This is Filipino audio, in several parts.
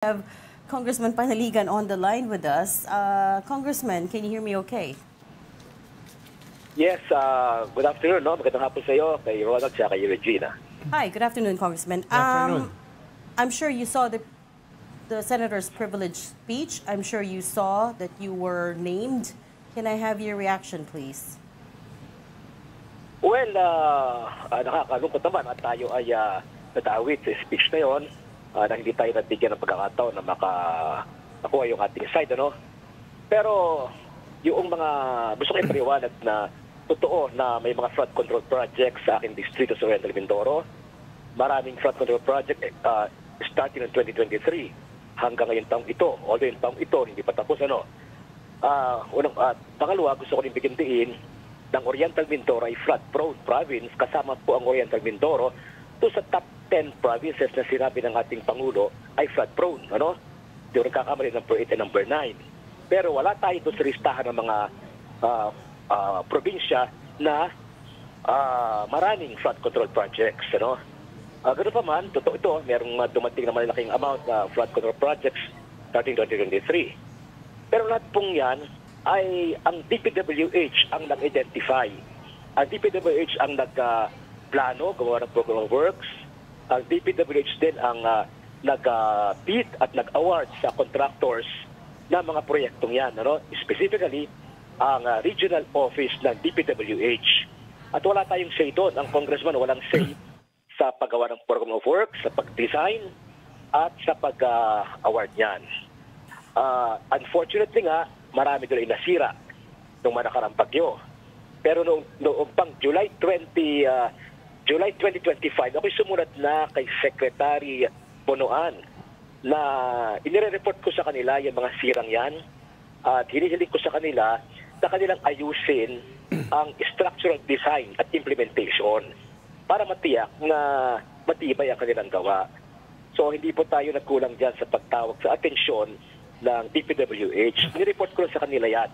Have Congressman Panaligan on the line with us. Congressman, can you hear me okay? Yes, good afternoon. No? Magandang hapon sa iyo, kay Ronald at kay Regina. Hi, good afternoon, Congressman. Good afternoon. I'm sure you saw the Senator's privilege speech. I'm sure you saw that you were named. Can I have your reaction, please? Well, nakakalungkot naman at tayo ay natawid sa speech na yon na hindi tayo nabigyan ng pagkakataon na makakuha yung ating side. Ano? Pero yung mga gusto ko ipaliwanag na totoo na may mga flood control projects sa aking distrito sa Oriental Mindoro. Maraming flood control project starting in 2023 hanggang ngayong taong ito. Although yung taong ito hindi pa tapos. Pangalawa, gusto ko rin bigyan diin ng Oriental Mindoro ay flood-prone province. Kasama po ang Oriental Mindoro to sa top 10 provinces na sinabi ng ating Pangulo ay flood-prone. Ano? Di rin kakamali number 8 and number 9. Pero wala tayo doon sa listahan ng mga probinsya na maraming flood control projects. Ano? Ganoon pa man, totoo ito, merong dumating na malaking amount na flood control projects starting 2023. Pero lahat pong yan ay ang DPWH ang nag-identify. Ang DPWH ang nagplano, gumawa ng program of works. Ang DPWH din ang nag-bid at nag-award sa contractors na mga proyektong yan. Ano? Specifically, ang regional office ng DPWH. At wala tayong say doon. Ang congressman walang say sa paggawa ng program of works, sa pag-design, at sa pag-award niyan. Unfortunately nga, marami doon ay nasira nung manakarang bagyo. Pero noong pang July 2025, ako'y sumunod na kay Secretary Bonoan na inire-report ko sa kanila yung mga sirang yan at hinihiling ko sa kanila na kanilang ayusin ang structural design at implementation para matiyak na matibay ang kanilang gawa. So hindi po tayo nagkulang dyan sa pagtawag sa atensyon ng DPWH. Nireport ko sa kanila yan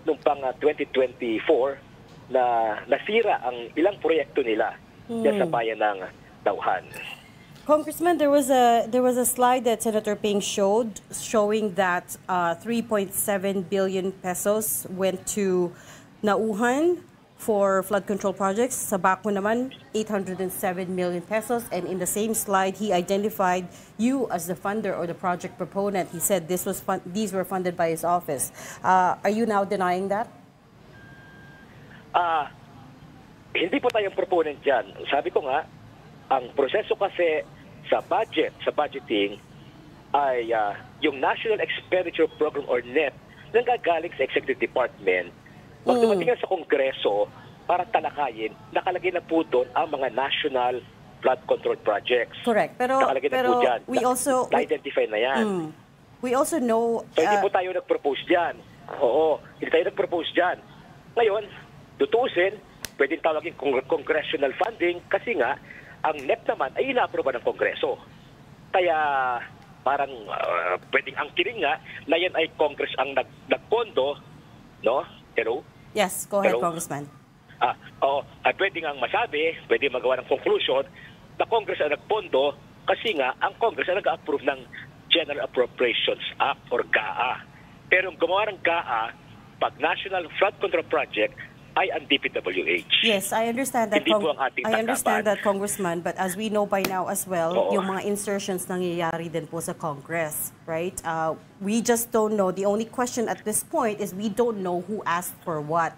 noong pang 2024 na nasira ang ilang proyekto nila dyan sa bayan ng Dauhan. Congressman, there was a slide that Senator Ping showed showing that 3.7 billion pesos went to Nauhan for flood control projects. Sa Baco naman, 807 million pesos. And in the same slide, he identified you as the funder or the project proponent. He said these were funded by his office. Are you now denying that? Hindi po tayong proponent dyan. Sabi ko nga, ang proseso kasi sa budgeting, ay yung National Expenditure Program or NEP nanggagaling sa Executive Department. Pag dumating sa Kongreso para talakayin, nakalagay na po doon ang mga national flood control projects. Correct. Pero dyan. We also Na-identify na yan. We also know... So hindi po tayo nag-propose dyan. Oo, hindi tayo nag-propose dyan. Ngayon, tutusin, pwedeng tawagin congressional funding kasi nga, ang NEP naman ay ina-aproba ng Kongreso. Kaya parang pwedeng angkiling nga na yan ay Congress ang nagpondo, no? Hello? Yes, go ahead, Hello? Congressman. Pwede nga masabi, pwede magawa ng conclusion na Congress ang nagpondo kasi nga ang Congress ang nag-approve ng General Appropriations Act or GAA. Pero ang gumawa ng GAA, pag National Flood Control Project, ay ang DPWH. Yes, I understand that. Hindi po ang ating I understand that, Congressman, but as we know by now as well, yung mga insertions nangyayari din po sa Congress, right? We just don't know. The only question at this point is we don't know who asked for what.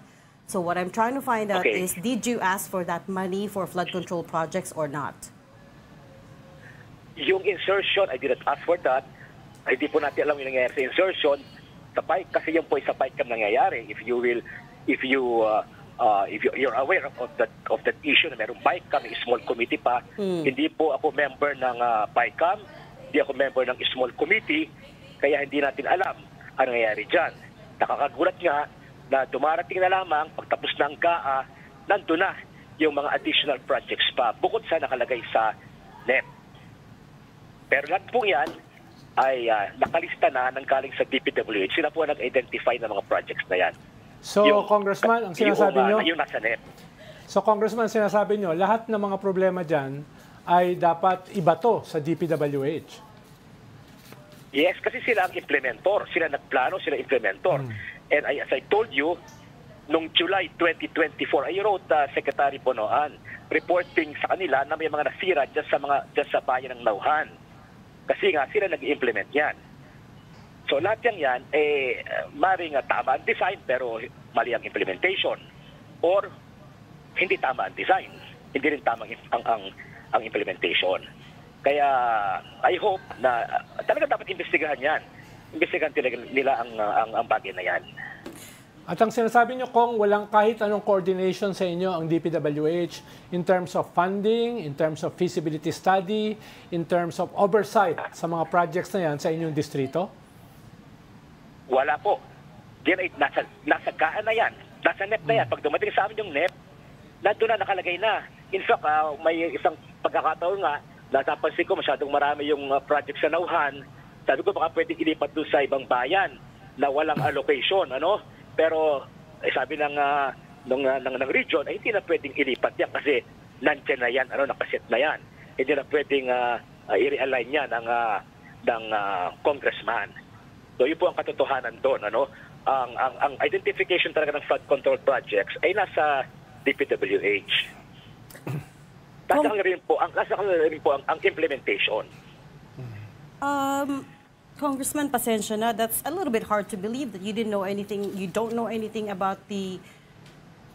So what I'm trying to find out is, did you ask for that money for flood control projects or not? Yung insertion, I didn't ask for that. Hindi po natin alam yung nangyayari sa insertion. Kasi yung po sa PICAM nangyayari. If you're aware of that issue na merong PICAM, small committee pa, hindi po ako member ng PICAM, hindi ako member ng small committee, kaya hindi natin alam ang nangyayari dyan. Nakakagulat nga na dumarating na lamang pagtapos ng GAA, nandun na yung mga additional projects pa, bukod sa nakalagay sa NEP. Pero lahat po yan ay nakalista na ng galing sa DPWH. Sila po nag-identify ng mga projects na yan. So, Congressman, ang sinasabi nyo... Yung nasa NEP. So, Congressman, sinasabi nyo, lahat ng mga problema dyan ay dapat ibato sa DPWH. Yes, kasi sila ang implementor. Sila nagplano, sila implementor. And as I told you, noong July 2024, I wrote Secretary Bonoan reporting sa kanila na may mga nasira dyan sa bayan ng Nauhan. Kasi nga, sila nag-implement yan. So lahat yan, maring tama ang design pero mali ang implementation. Or hindi tama ang design. Hindi rin tama ang implementation. Kaya I hope na talaga dapat imbestigahan yan. Imbestigahan nila ang bagay na yan. At ang sinasabi nyo, Kong, walang kahit anong coordination sa inyo ang DPWH in terms of funding, in terms of feasibility study, in terms of oversight sa mga projects na yan sa inyong distrito? Wala po. Diyan ay nasa gaan na yan. Nasa NEP na yan. Pag dumating sa amin yung NEP, nandun na nakalagay na. In fact, may isang pagkakataon nga, napansin ko masyadong marami yung project sa Nauhan. Sabi ko baka pwedeng ilipat doon sa ibang bayan na walang allocation, ano? Pero sabi ng region ay hindi na pwedeng ilipat yan kasi nandiyan na yan, nakaset na yan. Hindi na pwedeng i-realign yan ng congressman. So yun po ang katotohanan doon, ano? Ang identification talaga ng flood control projects ay nasa DPWH. Nasa rin po ang implementation. Congressman, pasensya na. That's a little bit hard to believe that you don't know anything about the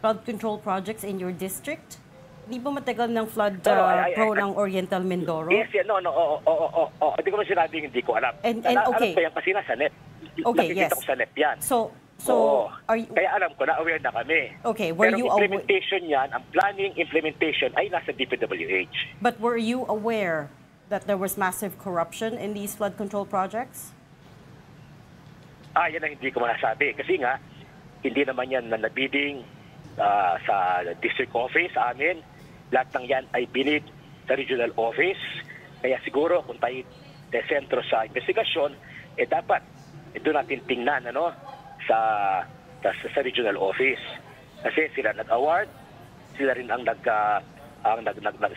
flood control projects in your district. Di ba matagal ng flood prone ang Oriental Mindoro? Yes, no. Hindi ko man sinabing hindi ko alam. And Alam okay. ko yan kasi nasa NEP. Okay, yes. Nakikita ko sa NEP yan. So are you... Kaya alam ko na, aware na kami. Okay, were pero you implementation yan, ang planning, implementation ay nasa DPWH. But were you aware that there was massive corruption in these flood control projects? Yan ang hindi ko masasabi. Kasi nga, hindi naman yan na nabidding sa district office amin. Lahat ng yan ay binid sa regional office. Kaya siguro kung tayo sentro sa investigasyon, dapat doon natin tingnan sa regional office. Kasi sila nag-award, sila rin ang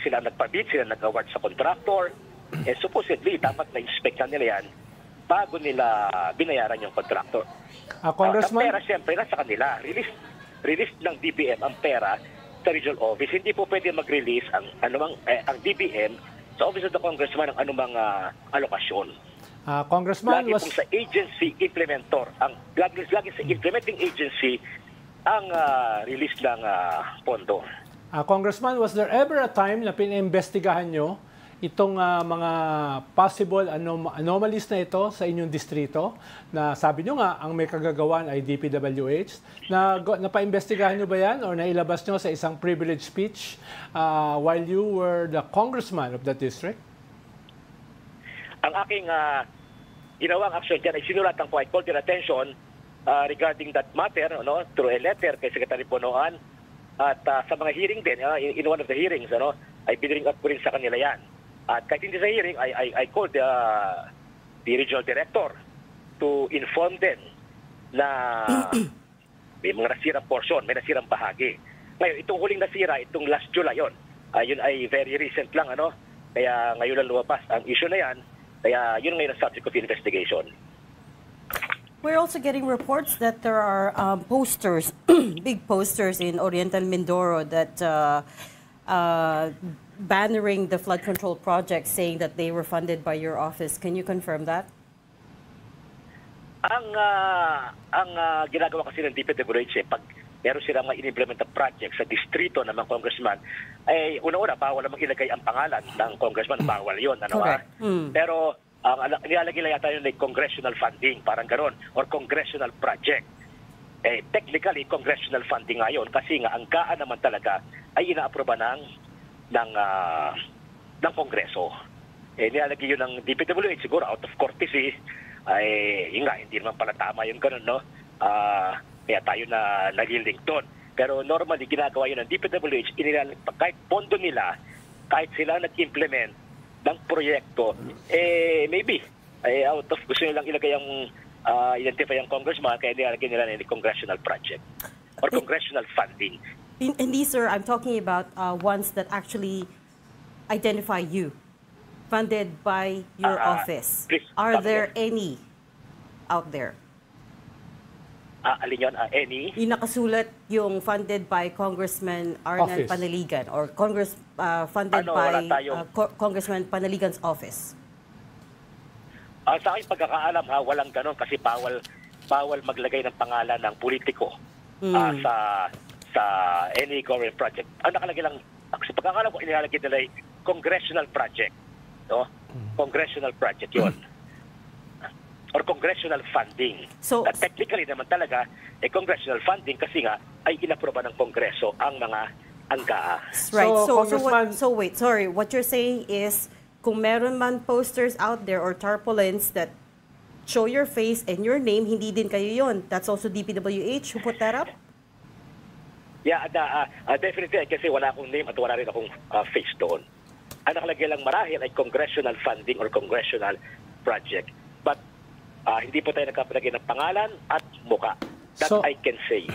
sila nagpabid, sila nag-award sa contractor. Supposedly, dapat na-inspectan nila yan bago nila binayaran yung contractor. Congressman? Ang pera, siyempre, nasa kanila. Release ng DBM ang pera sa regional office. Hindi po pwede mag-release ang DBM sa Office of the Congressman ng anumang alokasyon. Congressman, lagi pong sa agency implementor, lagi sa implementing agency ang release ng pondo. Congressman, was there ever a time na pinimbestigahan nyo itong mga possible anomalies na ito sa inyong distrito na sabi nyo nga ang may kagagawan ay DPWH? Napaimbestigahan nyo ba yan or nailabas nyo sa isang privilege speech while you were the congressman of that district? Ang aking ginawang action dyan ay sinulatan ko, I called your attention regarding that matter through a letter kay Secretary Bonoan at sa mga hearing din, in one of the hearings, ay biniring up ko rin sa kanila yan. At kahit hindi sa hearing, I called the regional director to inform them na may mga nasirang portion, may nasirang bahagi. Ngayon, itong huling nasira, itong last July yun ay very recent lang, kaya ngayon lang lumabas ang issue na yan, kaya yun ngayon ang subject of investigation. We're also getting reports that there are posters, big posters in Oriental Mindoro that bannering the flood control project, saying that they were funded by your office. Can you confirm that? Ang ginagawa kasi ng DPWH, pag meron silang ma-implement na project sa distrito ng mga congressman, ay una-una, bawal namang ilagay ang pangalan ng congressman. Bawal yun. Pero nilalagay lang yata yun ay congressional funding, parang ganon, or congressional project. Technically, congressional funding nga yun kasi nga ang GAA naman talaga ay inaaproba ng Kongreso. Nilalagay yun ng DPWH siguro out of courtesy, hindi naman pala tama yung ganun, kaya tayo na nag-link doon. Pero normally, ginagawa yun ng DPWH, kahit pondo nila, kahit sila nag-implement ng proyekto, maybe, out of gusto nilang ilagay ang identify ang congressman, kaya nilalagay nila ng congressional project or congressional funding. Hindi, sir, I'm talking about ones that actually identify you. funded by your office? Please, Are there any out there? Alin yun? Any? Yung nakasulat yung funded by Congressman Arnan Office. Panaligan or funded Wala by tayong- Congressman Panaligan's office? Sa aking pagkakaalam walang ganon kasi bawal maglagay ng pangalan ng politiko sa any government project. Ang nakalagay lang, sa pagkakaalam ko, inilalagay nila ay congressional project. No? Congressional project yun. Or congressional funding. So- Technically naman talaga, congressional funding kasi nga ay inaproba ng Kongreso ang mga anggaa. Right. So, So, Congressman- wait, sorry. What you're saying is kung meron man posters out there or tarpaulins that show your face and your name, hindi din kayo yun. That's also DPWH who put that up? Yeah, definitely kasi wala akong name at wala rin akong face doon. Ang nakalagay lang marahil ay congressional funding or congressional project. But hindi po tayo nagkapalagay ng pangalan at muka. That So- I can say.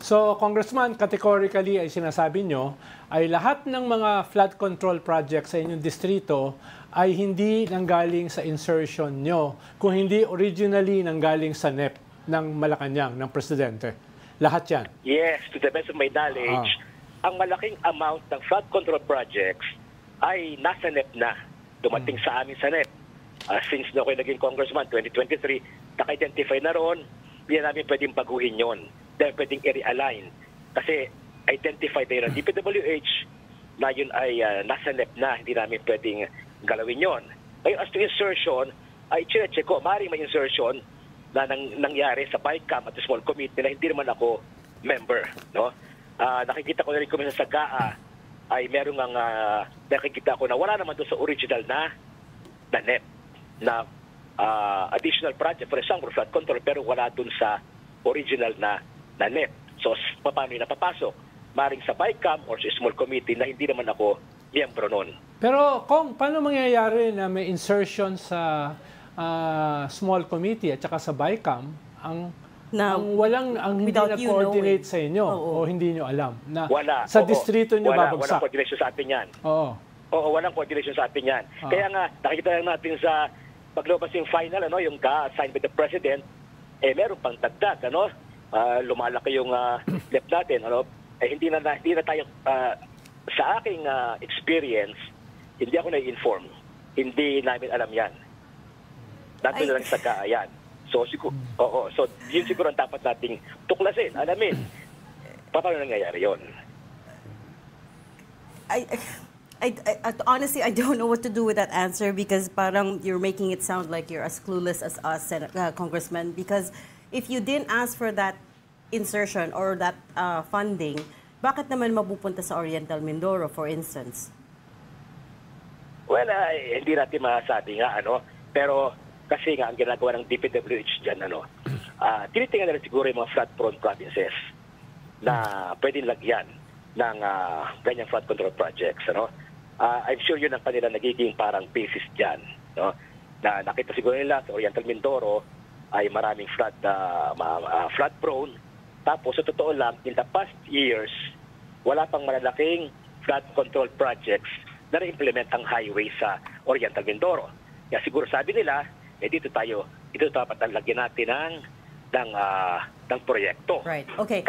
So, Congressman, categorically ay sinasabi nyo ay lahat ng mga flood control projects sa inyong distrito ay hindi nanggaling sa insertion nyo, kung hindi originally nanggaling sa NEP ng Malacanang, ng Presidente. Lahat yan. Yes, to the best of my knowledge, ang malaking amount ng flood control projects ay nasa NEP na. Dumating sa amin sa NEP. Since na ako'y naging congressman, 2023, naka-identify na roon, hindi namin pwedeng baguhin yon. Dahil pwedeng i-realign. Kasi identified na yun ng DPWH na yun ay nasa NEP na, hindi namin pwedeng galawin yon. Ngayon, as to insertion, ay chinecheck ko, maaaring may insertion na nangyari sa BICAM at small committee na hindi naman ako member. No? Nakikita ko na rin kung sa GAA ay merong nakikita ko na wala naman doon sa original na NEP na additional project, for example, flood control, pero wala doon sa original na NEP. So, paano yung napapasok? Maring sa BICAM or sa small committee na hindi naman ako miyembro nun. Pero, Kong, paano mangyayari na may insertion sa small committee at saka sa BICAM ang hindi without you na-coordinate knowing. sa inyo Oo. o hindi nyo alam na Wala. sa Oo. distrito nyo Walang babagsak? coordination sa atin yan. Oo. Oo, walang coordination sa atin yan. Kaya nga, nakikita lang natin sa paglabas yung final, yung signed by the President, meron pang dagdag, lumalaki yung left natin, hindi na tayo, sa aking experience, hindi ako na-inform. Hindi namin alam yan. Natin na lang sa kaayan. So, so yun siguro ang dapat nating tuklasin, alamin. Paano nangyayari yun? Honestly, I don't know what to do with that answer because parang you're making it sound like you're as clueless as us, Congressman. Because if you didn't ask for that insertion or that funding, bakit naman mapupunta sa Oriental Mindoro, for instance? Well, hindi natin masabi nga, pero kasi nga ang ginagawa ng DPWH dyan, tinitingnan na rin siguro yung mga flood-prone provinces na pwedeng lagyan ng ganyang flood control projects, I'm sure yun ang kanila nagiging parang basis dyan, na nakita siguro nila sa Oriental Mindoro ay maraming flood prone. Tapos sa totoo lang, in the past years, wala pang malalaking flood control projects na na-implement ang highway sa Oriental Mindoro. Kaya siguro sabi nila, dito dapat lagyan natin ng proyekto. Right. Okay.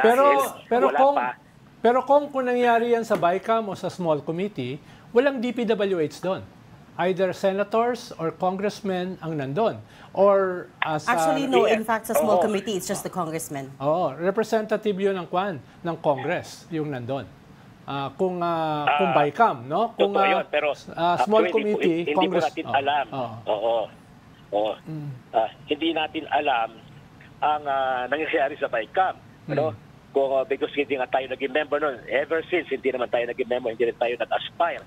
Pero kung nangyari yan sa BICAM o sa small committee, walang DPWH doon. Either senators or congressmen ang nandun. Or Actually, no. In fact, sa small committee, it's just the congressman. Representative yun ng Congress, yung nandun. Kung BICAM, no? Kung yun, pero small committee, hindi Congress... natin alam. Hindi natin alam ang nangyayari sa BICAM. Because hindi nga tayo naging member nun. Ever since, hindi naman tayo naging member, hindi rin tayo nag-aspire.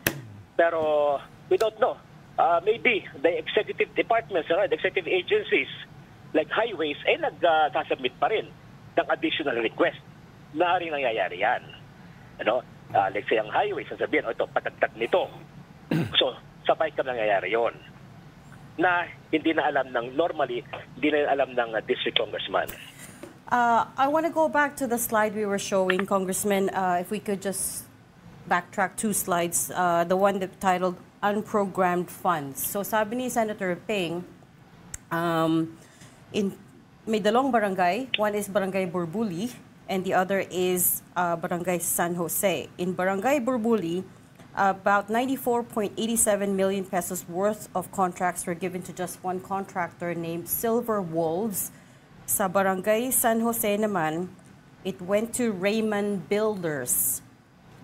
Pero we don't know. Maybe the executive departments, the executive agencies, like highways, nagkasubmit pa rin ng additional request. Naaring nangyayari yan. Let's say ang highways, sasabihin, ito, patagtag nito. So, sa BICAM nangyayari yon na hindi na alam normally, hindi na alam ng district congressman. I want to go back to the slide we were showing, Congressman. If we could just backtrack 2 slides. The one that titled unprogrammed funds. So sabi ni Senator Ping, may dalawang barangay. One is Barangay Burbuli and the other is Barangay San Jose. In Barangay Burbuli, about 94.87 million pesos worth of contracts were given to just one contractor named Silver Wolves. Sa Barangay San Jose naman, it went to Raymond Builders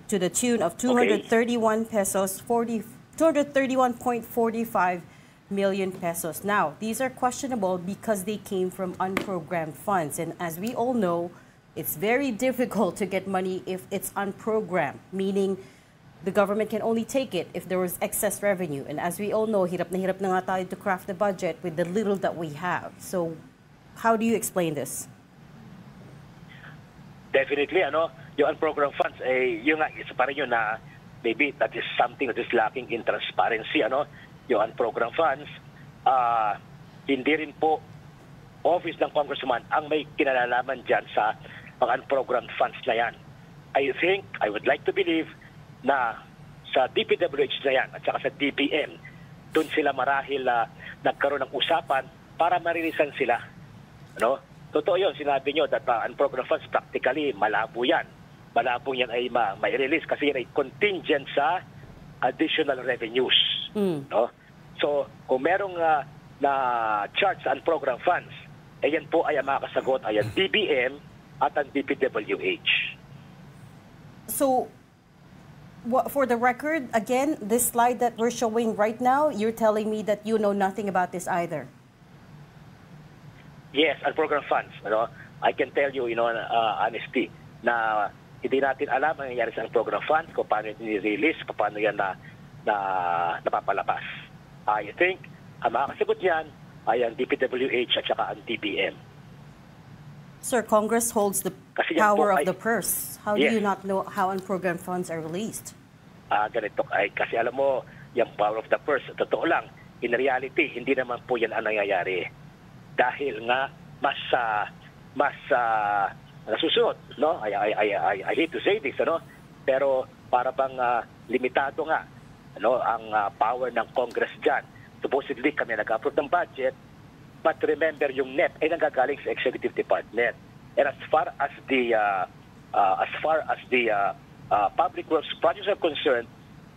to the tune of 231 pesos 231.45 million pesos. Now, these are questionable because they came from unprogrammed funds. And as we all know, it's very difficult to get money if it's unprogrammed, meaning the government can only take it if there was excess revenue. And as we all know, hirap na nga tayo to craft the budget with the little that we have. So, how do you explain this? Definitely, yung unprogrammed funds, yung nga, isa pa rin yun na maybe that is something that is lacking in transparency, yung unprogrammed funds, hindi rin po office ng congressman ang may kinalalaman dyan sa mga unprogrammed funds na yan. I would like to believe na sa DPWH na yan at saka sa DPM, doon sila marahil nagkaroon ng usapan para marilisan sila. Totoo yun, sinabi nyo that unprogrammed funds practically malabo yan. Malabo yan ay may-release kasi yan ay contingent sa additional revenues. So, kung merong na charge sa unprogrammed funds, yan po ay makakasagot ay ang DBM at ang DPWH. So, for the record, again, this slide that we're showing right now, you're telling me that you know nothing about this either. Yes, unprogrammed funds. I can tell you, honesty, na hindi natin alam ang nangyayari sa unprogrammed funds, kung paano yung ni-release, paano yan napapalabas. I think, ang makakasagot niyan ay ang DPWH at saka ang DBM. Sir, Congress holds the power of the purse. How do you not know how unprogrammed funds are released? Ganito. Kasi alam mo, yung power of the purse, totoo lang, in reality, hindi naman po yan ang nangyayari. Dahil nga, mas nasusunod, no? I hate to say this, pero para bang limitado nga, ang power ng Congress dyan. Supposedly, kami nag-approve ng budget, but remember, yung NEP ay nanggagaling sa Executive Department. And as far as the public works projects are concerned,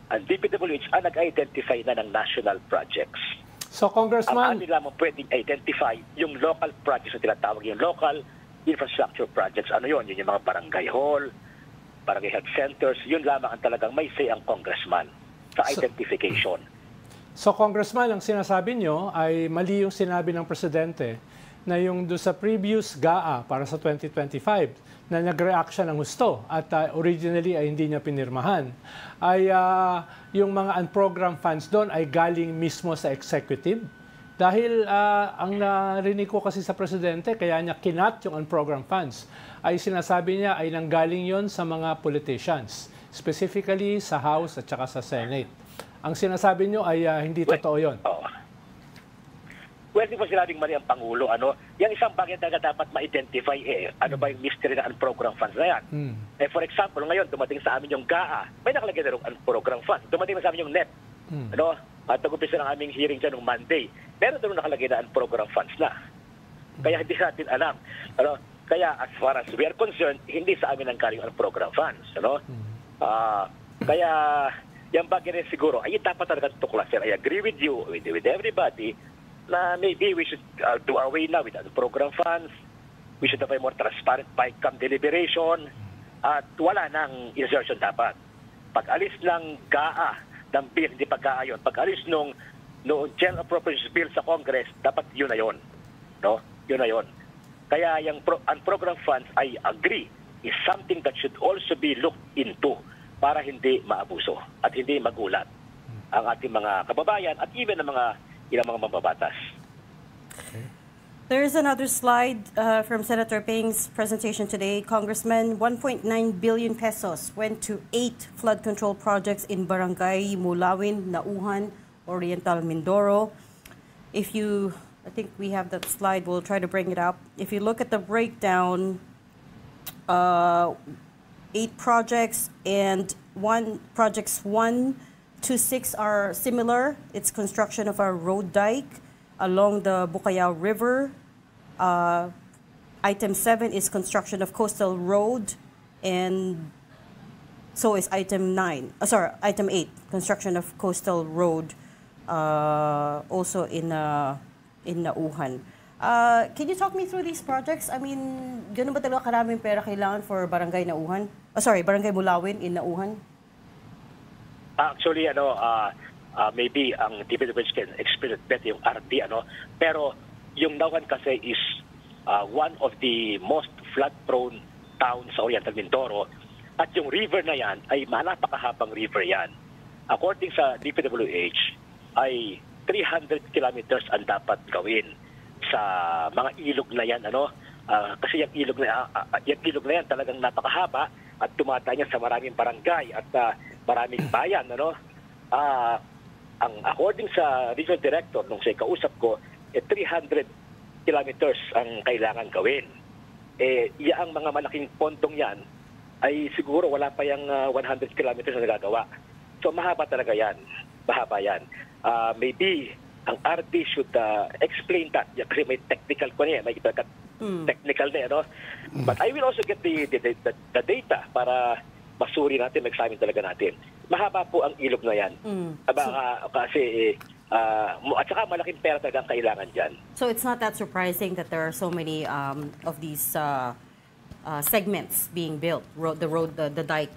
ang DPWH ang nag-identify na ng national projects. So, Congressman, ang nila mo pwedeng identify yung local projects na tinatawag, yung local infrastructure projects. Ano yun? Yun yung mga barangay hall, barangay health centers. Yun lamang ang talagang may say ang congressman sa identification. So, Congressman, ang sinasabi nyo ay mali yung sinabi ng Presidente na yung doon sa previous GAA para sa 2025 na nag-react siya ng husto at originally ay hindi niya pinirmahan, ay yung mga unprogrammed funds doon ay galing mismo sa executive. Dahil ang narinig ko kasi sa Presidente, kaya niya kinat yung unprogrammed funds, ay sinasabi niya ay nanggaling yon sa mga politicians, specifically sa House at saka sa Senate. Ang sinasabi nyo ay hindi totoo yun. Well, di ba sinabing mali ang Pangulo, yung isang bagay na dapat ma-identify, ano ba yung mystery ng unprogrammed funds na yan? For example, ngayon, dumating sa amin yung GAA, may nakalagay na rin unprogrammed funds. Dumating na sa amin yung NEP. At nag-umpisa ng aming hearing dyan noong Monday. Meron doon nakalagay na unprogrammed funds na. Kaya hindi natin alam. Kaya as far as we are concerned, hindi sa amin ang kaling unprogrammed funds. Kaya yung bagay rin siguro, ay dapat talaga tuklas. I agree with you, with everybody, na maybe we should do away now with the program funds. We should have a more transparent PICAM deliberation at wala nang insertion dapat. Pag-alis ng GAA, ng bill, hindi pa GAA yun, pag-alis nung General Appropriations Bill sa Congress, dapat yun na yun. Yun na yun. Kaya yung program funds, I agree, is something that should also be looked into para hindi maabuso at hindi magulat ang ating mga kababayan at even ang ilang mga mababatas. There is another slide from Senator Ping's presentation today. Congressman, 1.9 billion pesos went to 8 flood control projects in Barangay Mulawin, Nauhan, Oriental, Mindoro. I think we have that slide. We'll try to bring it up. If you look at the breakdown, 8 projects and projects 1 2-6 are similar. It's construction of a road dike along the Bukayao River. Item 7 is construction of coastal road, and so is item 9. Item 8, construction of coastal road, also in Nauhan. Can you talk me through these projects? I mean, ganun ba talaga karaming pera kailangan for Barangay Nauhan? Barangay Mulawin in Nauhan? Actually, maybe ang developers can explain it better yung RD, pero yung Nauhan kasi is one of the most flood-prone towns sa Oriental Mindoro. At yung river na yan ay napakahabang river yan. According sa DPWH, ay 300 kilometers ang dapat gawin sa mga ilog na yan. Kasi yung ilog na yan talagang napakahaba at tumatay niya sa maraming barangay at maraming bayan. Ang according sa regional director, nung siya kausap ko, 300 kilometers ang kailangan gawin. Ang mga malaking pontong yan ay siguro wala pa yung 100 kilometers na nagagawa. So mahaba talaga yan. Mahaba yan. Maybe ang RD should explain that. Kasi may technical ko niya. May technical na But I will also get the data para masuri natin, mag-examine talaga natin. Mahaba po ang ilog na yan. Kasi at saka malaking pera talaga ang kailangan dyan. So it's not that surprising that there are so many of these segments being built, the dike.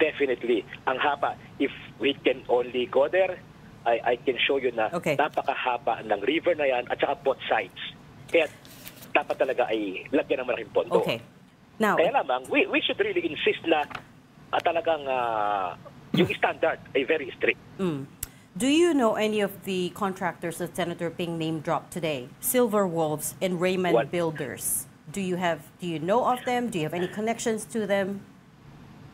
Definitely. Ang haba, if we can only go there, I can show you na napakahaba ng river na yan at saka both sides. Kaya dapat talaga ay lagyan ng malaking pondo. Okay. Now, kaya lamang, we should really insist na talagang yung standard ay very strict. Do you know any of the contractors that Senator Ping name dropped today? Silver Wolves and Raymond Builders. Do you know of them? Do you have any connections to them?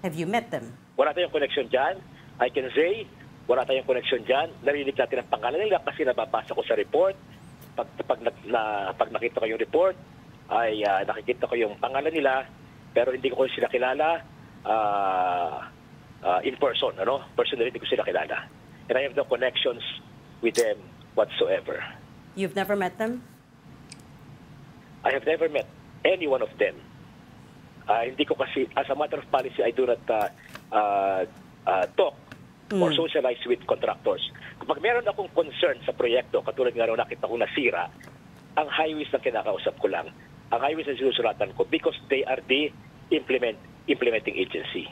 Have you met them? Wala tayong connection dyan. I can say, wala tayong connection dyan. Narinig natin ang pangalan nila kasi nababasa ko sa report. Pag nakita ko yung report, ay nakikita ko yung pangalan nila, pero hindi ko sila kilala in person. Personally, hindi ko sila kilala. And I have no connections with them whatsoever. You've never met them? I have never met any one of them. Hindi ko kasi, as a matter of policy, I do not talk or socialize with contractors. Kapag meron akong concern sa proyekto, katulad nga nung nakita ko nasira, ang highways na kinakausap ko lang, ang highways na sinusulatan ko, because they are the implementing agency.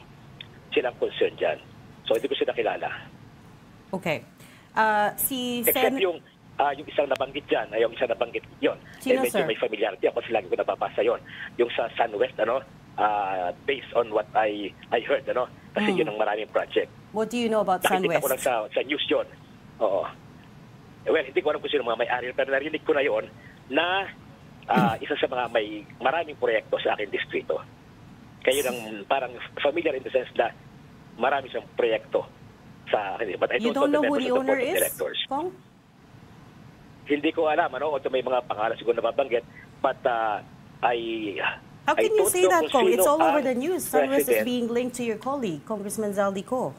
Silang concern dyan. So, hindi ko sila kilala. Okay. Except yung isang nabanggit dyan, yung isang nabanggit yun. Sino, medyo sir? may familiarity ako kasi lagi ko nababasa yun. Yung sa SunWest, based on what I heard, kasi yun ang maraming project. What do you know about Nakikita SunWest? ko lang sa news yun. Oo. Well, hindi ko alam kung sino mga may-ari, pero narinig ko na yun na isa sa mga may maraming proyekto sa aking distrito. Kaya yun ang parang familiar in the sense na marami siyang proyekto sa akin. But I You don't don't know know who the owner is, directors. Kong? Hindi ko alam, o may mga pangalan siguro nababanggit, but How can you say that, Kong? It's all over the news. SunWest is being linked to your colleague, Congressman Zaldico.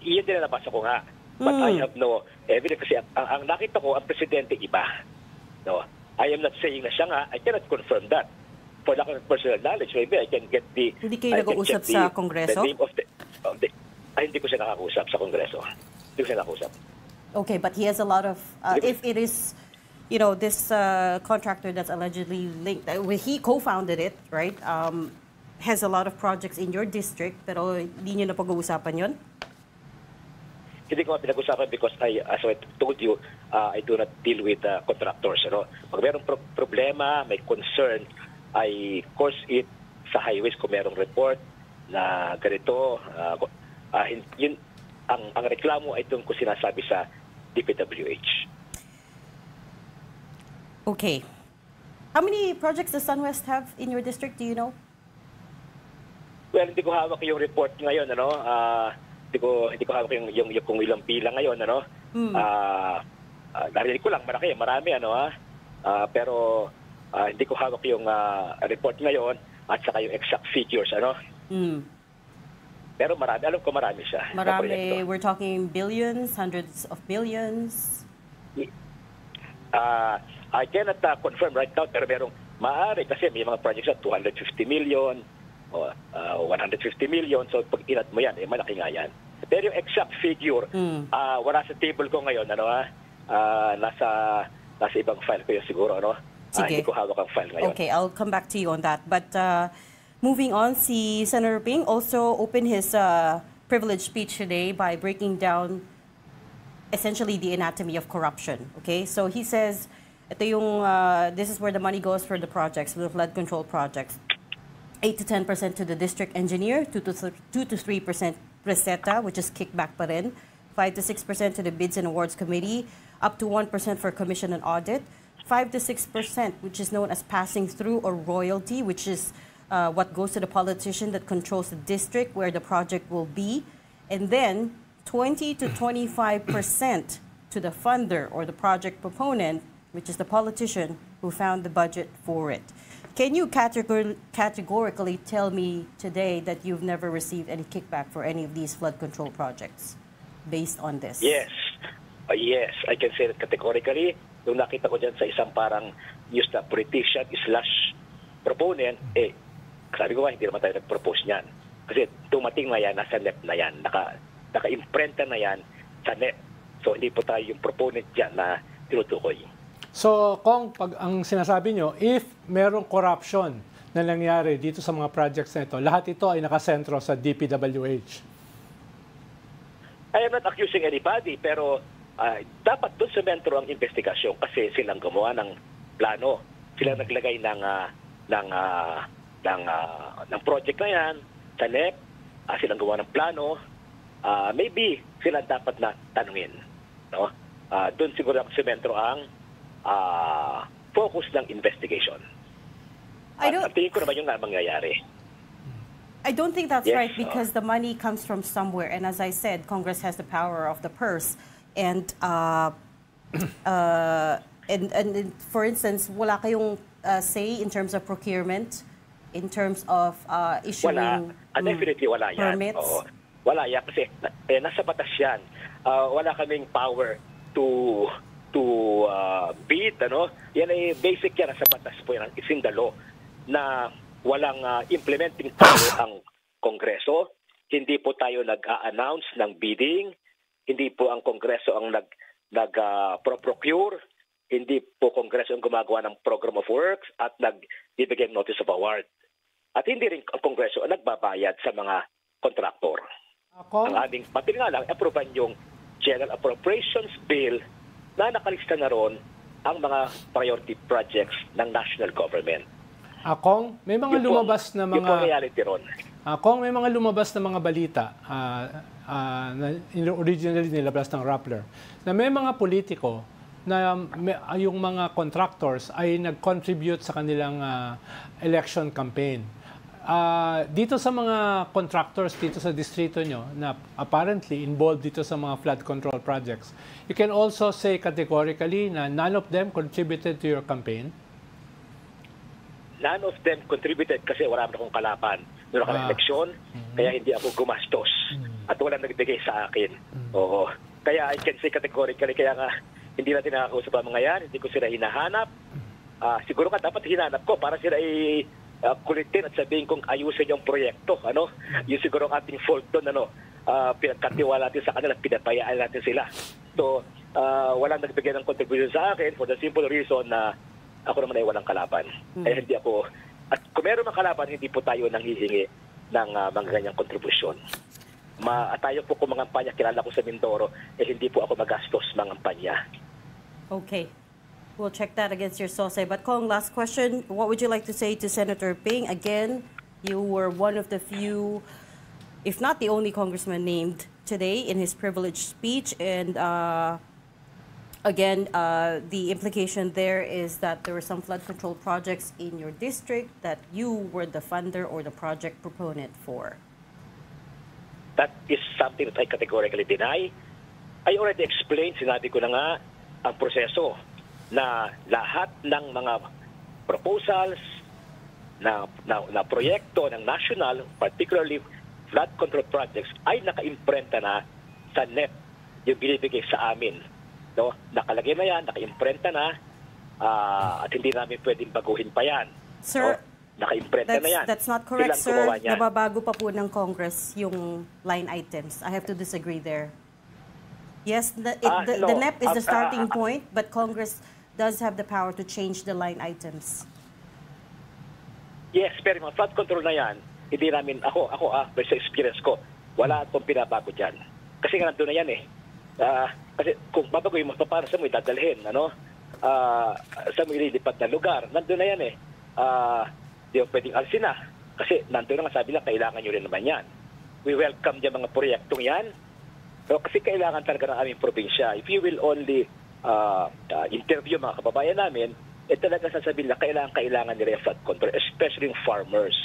Iyan din na nabasa ko nga. But I have no evidence kasi ang nakita ko, ang presidente iba. No? I am not saying na siya nga, I cannot confirm that. For lack of personal knowledge, maybe I can get the... Hindi kayo nag-uusap sa Kongreso? The name of hindi ko siya nakakausap sa Kongreso. Hindi ko siya nakakausap. Okay, but he has a lot of... if it is, this contractor that's allegedly linked, he co-founded it, right? Has a lot of projects in your district, pero hindi nyo na pag-uusapan yun? Hindi ko pinag-usapan because as I told you, I do not deal with contractors. Pag mayroong problema, may concern, I course it sa highways kung mayroong report na ganito. Yun, ang reklamo ay doon ko sinasabi sa DPWH. Okay. How many projects does SunWest have in your district? Do you know? Well, hindi ko hawak yung report ngayon, Hindi ko hawak yung kung ilang bilang ngayon, narinig ko lang, marami, pero hindi ko hawak yung report ngayon at saka yung exact figures, Pero marami, alam ko marami siya. Na proyekto. Marami, we're talking billions, hundreds of billions. I cannot confirm right now, pero merong maaari kasi may mga projects na 250 million o 150 million. So pag inat mo yan, malaki nga yan. Pero yung exact figure, wala sa table ko ngayon. Nasa ibang file ko yun siguro. Hindi ko hawak ang file ngayon. Okay, I'll come back to you on that. But moving on, si Senator Ping also opened his privileged speech today by breaking down essentially the anatomy of corruption. Okay, so he says, ito yung, this is where the money goes for the projects, for the flood control projects. 8 to 10% to the district engineer, 2 to 3% Reseta, which is kickback pa rin, 5 to 6% to the bids and awards committee, up to 1% for commission and audit, 5 to 6%, which is known as passing through or royalty, which is what goes to the politician that controls the district where the project will be, and then 20 to 25% to the funder or the project proponent, which is the politician who found the budget for it. Can you categorically tell me today that you've never received any kickback for any of these flood control projects based on this? Yes. Yes, I can say that categorically. Nung nakita ko dyan sa isang parang news na politician / proponent, sabi ko hindi naman tayo nag-propose niyan. Kasi dumating na yan, nasa NEP na yan, naka-imprenta na yan sa NEP. So hindi po tayo yung proponent dyan na tinutukoy. So, Kong, pag ang sinasabi nyo, if merong corruption na nangyari dito sa mga projects na ito, lahat ito ay nakasentro sa DPWH. I am not accusing anybody, pero dapat doon sa mentro ang investigasyon kasi silang gumawa ng plano. Sila naglagay ng project na yan sa NEP, silang gumawa ng plano. Maybe sila dapat na tanungin. No? Doon siguro ang sementro ang focus ng investigation. At tingin ko naman yung mangyayari. I don't think that's right because the money comes from somewhere. And as I said, Congress has the power of the purse. And for instance, wala kayong say in terms of procurement, in terms of issuing definitely wala yan. Permits? Oo. Wala yan kasi nasa batas yan. Wala kaming power to bid, yan ay basic yan sa batas po yan, it's in the law na walang implementing power ang Kongreso. Hindi po tayo nag-a-announce ng bidding, hindi po ang Kongreso ang nag-procure, hindi po Kongreso ang gumagawa ng program of works at nagbibigay ng notice of award. At hindi rin ang Kongreso ang nagbabayad sa mga kontraktor. Ang aming pati nga lang, approvean yung General Appropriations Bill na nakalista na ron ang mga priority projects ng national government. Kong, may mga lumabas na mga... Yung po reality ron. Kong, may mga lumabas na mga balita na originally nilabas ng Rappler na may mga politiko na yung mga contractors ay nag-contribute sa kanilang election campaign. Dito sa mga contractors dito sa distrito nyo na apparently involved dito sa mga flood control projects, you can also say categorically na none of them contributed to your campaign? None of them contributed kasi wala naman akong kalaban noong eleksyon, kaya hindi ako gumastos at walang nagbigay sa akin. Oo. Kaya I can say categorically, kaya nga hindi natin nakakausap ang mga yan, hindi ko sila hinahanap. Siguro nga dapat hinanap ko para sila kulitin at sabihin kong ayusin yung proyekto. Yung siguro ang ating fault doon, pinagkatiwala natin sa kanila, pinapayaan natin sila. So, walang nagbigay ng contribution sa akin for the simple reason na ako naman ay walang kalaban. Kaya hindi ako, at kung meron ng kalaban, hindi po tayo nanghihingi ng mga ganyang kontribusyon. Tayo po kung mangampanya, kilala ko sa Mindoro, hindi po ako magastos mangampanya. Okay. We'll check that against your SOSE. But Kong, last question. What would you like to say to Senator Ping? Again, you were one of the few, if not the only congressman named today in his privileged speech. And again, the implication there is that there were some flood control projects in your district that you were the funder or the project proponent for. That is something that I categorically deny. I already explained, sinabi ko na nga, ang proseso na lahat ng mga proposals na proyekto ng national, particularly flood control projects ay naka-imprenta na sa NEP yung binibigay sa amin. No? Nakalagay na yan, naka-imprenta na, at hindi namin pwedeng baguhin pa yan. Sir, naka-imprenta na yan. that's not correct, Silang sir. gumawa niyan. Nababago pa po ng Congress yung line items. I have to disagree there. Yes, the NEP is the starting point, but Congress does have the power to change the line items. Yes, pero mga flood control na yan, hindi namin, sa experience ko, wala akong pinabago dyan. Kasi nga nandun na yan eh. Kasi kung babagoy mo, paano sa mo idadalhin, sa mo ililipat na lugar, nandun na yan eh. Di mo pwedeng alisin na. Kasi nandun na nga sabi lang, kailangan nyo rin naman yan. We welcome yung mga proyektong yan. So, kasi kailangan talaga ng aming probinsya. If you will only interview mga kababayan namin, talaga sasabihin na kailangan nila yung flood control, especially yung farmers.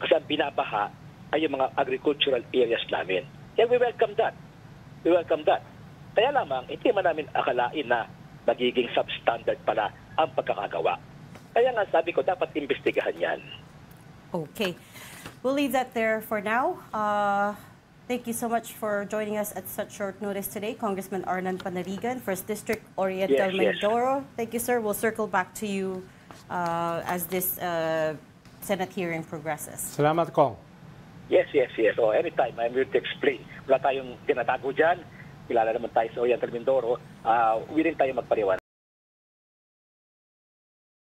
Kasi ang binabaha ay yung mga agricultural areas namin. Kaya we welcome that. We welcome that. Kaya lamang, hindi man namin akalain na magiging substandard pala ang pagkakagawa. Kaya nga sabi ko, dapat imbestigahan yan. Okay. We'll leave that there for now. Thank you so much for joining us at such short notice today, Congressman Arnan Panarigan, 1st District, Oriental Mindoro. Thank you, sir. We'll circle back to you as this Senate hearing progresses. Salamat, Kong. Yes. So anytime, I'm here to explain. Wala tayong tinatago dyan. Kilala naman tayo sa Oriental Mindoro. Willing tayo magpaliwanag.